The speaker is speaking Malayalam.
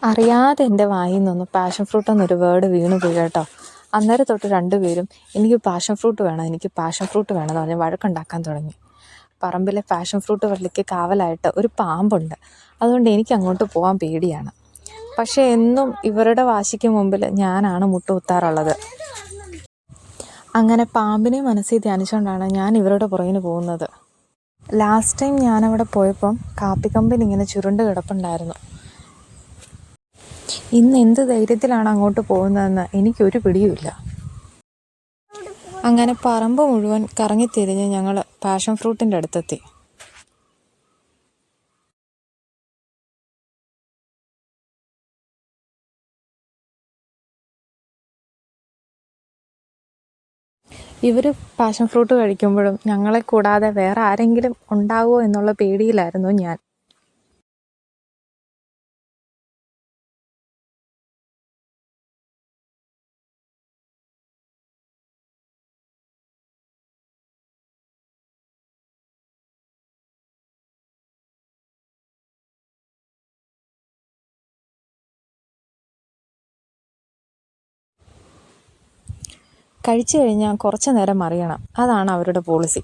അറിയാതെ എൻ്റെ വായിൽ നിന്നൊന്ന് പാഷൻ ഫ്രൂട്ട് എന്നൊരു വേർഡ് വീണു പോയി കേട്ടോ. അന്നേരം തൊട്ട് രണ്ടുപേരും എനിക്ക് പാഷൻ ഫ്രൂട്ട് വേണം, എനിക്ക് പാഷൻ ഫ്രൂട്ട് വേണമെന്ന് പറഞ്ഞ് വഴക്കുണ്ടാക്കാൻ തുടങ്ങി. പറമ്പിലെ പാഷൻ ഫ്രൂട്ട് വള്ളിക്ക് കാവലായിട്ട് ഒരു പാമ്പുണ്ട്. അതുകൊണ്ട് എനിക്ക് അങ്ങോട്ട് പോകാൻ പേടിയാണ്. പക്ഷേ എന്നും ഇവരുടെ വാശിക്ക് മുമ്പിൽ ഞാനാണ് മുട്ടുകുത്താറുള്ളത്. അങ്ങനെ പാമ്പിനെ മനസ്സിൽ ധ്യാനിച്ചുകൊണ്ടാണ് ഞാൻ ഇവരുടെ പുറകിന് പോകുന്നത്. ലാസ്റ്റ് ടൈം ഞാനവിടെ പോയപ്പം കാപ്പിക്കമ്പിൽ ഇങ്ങനെ ചുരുണ്ട് കിടപ്പുണ്ടായിരുന്നു. ഇന്ന് എന്ത് ധൈര്യത്തിലാണ് അങ്ങോട്ട് പോകുന്നതെന്ന് എനിക്കൊരു പിടിയുമില്ല. അങ്ങനെ പറമ്പ് മുഴുവൻ കറങ്ങിത്തിരിഞ്ഞ് ഞങ്ങൾ പാഷൻ ഫ്രൂട്ടിൻ്റെ അടുത്തെത്തി. ഇവർ പാഷൻ ഫ്രൂട്ട് കഴിക്കുമ്പോഴും ഞങ്ങളെ കൂടാതെ വേറെ ആരെങ്കിലും ഉണ്ടാകുമോ എന്നുള്ള പേടിയിലായിരുന്നു ഞാൻ. കഴിച്ചു കഴിഞ്ഞാൽ കുറച്ച് നേരം അറിയണം, അതാണ് അവരുടെ പോളിസി.